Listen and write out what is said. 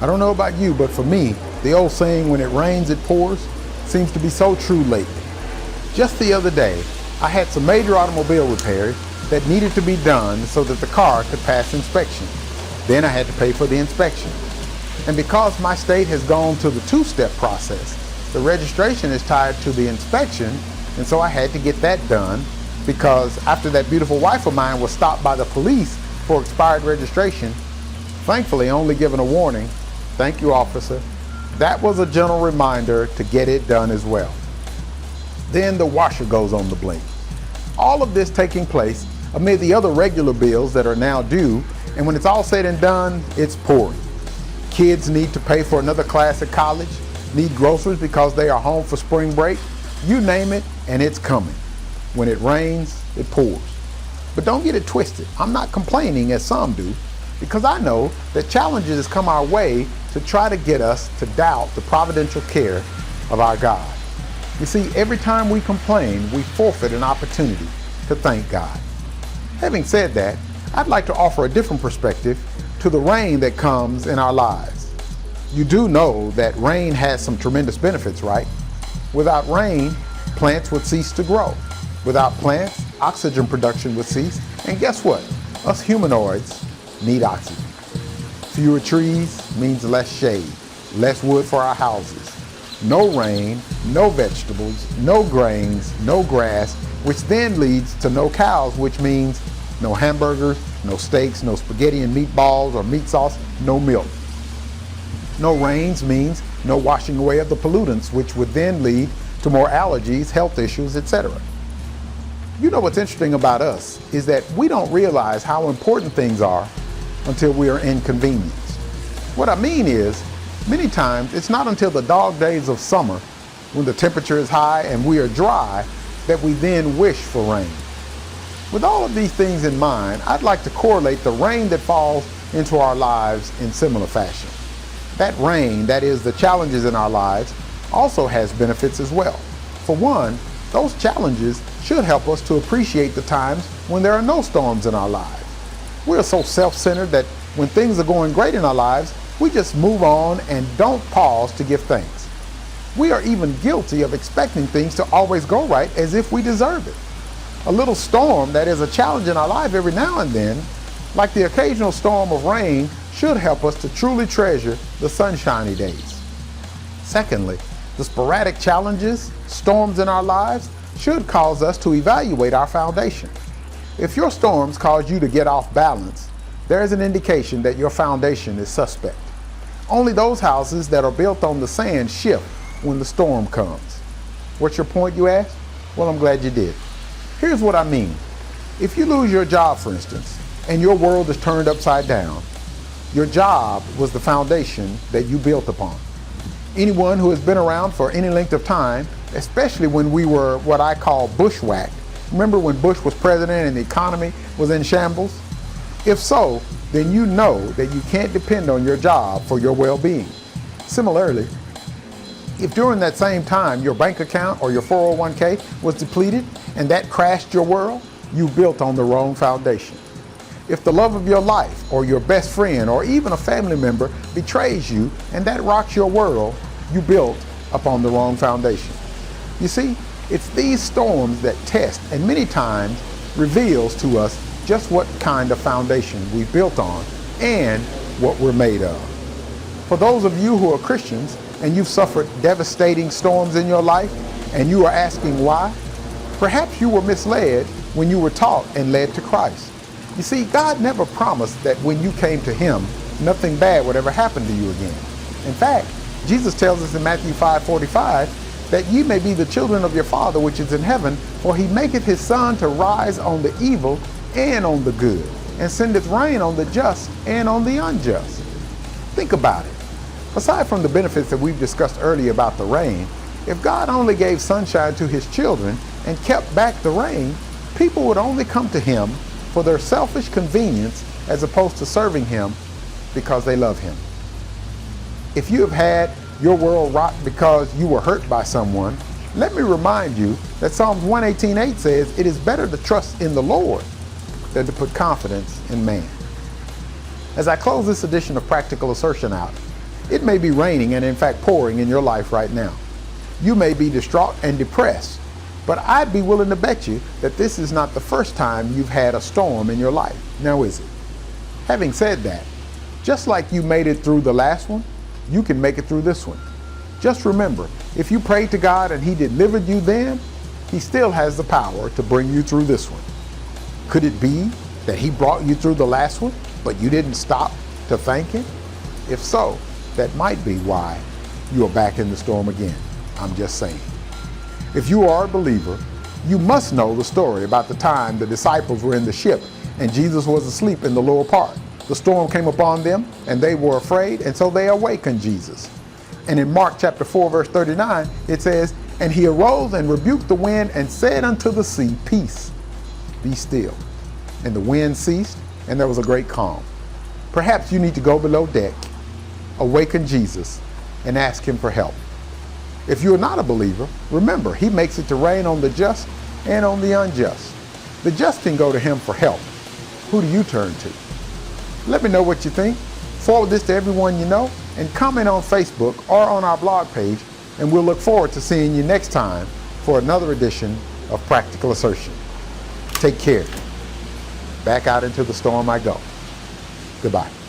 I don't know about you, but for me, the old saying, when it rains, it pours, seems to be so true lately. Just the other day, I had some major automobile repairs that needed to be done so that the car could pass inspection. Then I had to pay for the inspection. And because my state has gone to the two-step process, the registration is tied to the inspection, and so I had to get that done because after that beautiful wife of mine was stopped by the police for expired registration, thankfully only given a warning, "Thank you, officer," that was a gentle reminder to get it done as well. Then the washer goes on the blink. All of this taking place amid the other regular bills that are now due, and when it's all said and done, it's pouring. Kids need to pay for another class at college, need groceries because they are home for spring break. You name it, and it's coming. When it rains, it pours. But don't get it twisted. I'm not complaining as some do, because I know that challenges come our way to try to get us to doubt the providential care of our God. You see, every time we complain, we forfeit an opportunity to thank God. Having said that, I'd like to offer a different perspective to the rain that comes in our lives. You do know that rain has some tremendous benefits, right? Without rain, plants would cease to grow. Without plants, oxygen production would cease. And guess what? Us humanoids need oxygen. Fewer trees means less shade, less wood for our houses. No rain, no vegetables, no grains, no grass, which then leads to no cows, which means no hamburgers, no steaks, no spaghetti and meatballs or meat sauce, no milk. No rains means no washing away of the pollutants, which would then lead to more allergies, health issues, etc. You know what's interesting about us is that we don't realize how important things are until we are inconvenienced. What I mean is, many times it's not until the dog days of summer, when the temperature is high and we are dry, that we then wish for rain. With all of these things in mind, I'd like to correlate the rain that falls into our lives in similar fashion. That rain, that is the challenges in our lives, also has benefits as well. For one, those challenges should help us to appreciate the times when there are no storms in our lives. We are so self-centered that when things are going great in our lives, we just move on and don't pause to give thanks. We are even guilty of expecting things to always go right as if we deserve it. A little storm that is a challenge in our life every now and then, like the occasional storm of rain, should help us to truly treasure the sunshiny days. Secondly, the sporadic challenges, storms in our lives, should cause us to evaluate our foundation. If your storms cause you to get off balance, there is an indication that your foundation is suspect. Only those houses that are built on the sand shift when the storm comes. What's your point, you ask? Well, I'm glad you did. Here's what I mean. If you lose your job, for instance, and your world is turned upside down, your job was the foundation that you built upon. Anyone who has been around for any length of time, especially when we were what I call bushwhacked, remember when Bush was president and the economy was in shambles? If so, then you know that you can't depend on your job for your well-being. Similarly, if during that same time your bank account or your 401k was depleted and that crashed your world, you built on the wrong foundation. If the love of your life or your best friend or even a family member betrays you and that rocks your world, you built upon the wrong foundation. You see, it's these storms that test and many times reveals to us just what kind of foundation we built on and what we're made of. For those of you who are Christians and you've suffered devastating storms in your life and you are asking why, perhaps you were misled when you were taught and led to Christ. You see, God never promised that when you came to Him, nothing bad would ever happen to you again. In fact, Jesus tells us in Matthew 5:45 that ye may be the children of your Father which is in heaven, for He maketh His sun to rise on the evil and on the good, and sendeth rain on the just and on the unjust. Think about it. Aside from the benefits that we've discussed earlier about the rain, if God only gave sunshine to His children and kept back the rain, people would only come to Him for their selfish convenience as opposed to serving Him because they love Him. If you have had your world rocked because you were hurt by someone, let me remind you that Psalms 118:8 says it is better to trust in the Lord than to put confidence in man. As I close this edition of Practical Assertion out, It may be raining and in fact pouring in your life right now. You may be distraught and depressed, but I'd be willing to bet you that this is not the first time you've had a storm in your life. Now is it? Having said that, just like you made it through the last one, you can make it through this one. Just remember, if you prayed to God and He delivered you then, He still has the power to bring you through this one. Could it be that He brought you through the last one, but you didn't stop to thank Him? If so, that might be why you are back in the storm again. I'm just saying. If you are a believer, you must know the story about the time the disciples were in the ship and Jesus was asleep in the lower part. The storm came upon them and they were afraid, and so they awakened Jesus. And in Mark chapter 4, verse 39, it says, "And He arose and rebuked the wind and said unto the sea, Peace, be still. And the wind ceased, and there was a great calm." Perhaps you need to go below deck, awaken Jesus, and ask Him for help. If you are not a believer, remember, He makes it to rain on the just and on the unjust. The just can go to Him for help. Who do you turn to? Let me know what you think. Forward this to everyone you know, and comment on Facebook or on our blog page, and we'll look forward to seeing you next time for another edition of Practical Assertion. Take care. Back out into the storm I go. Goodbye.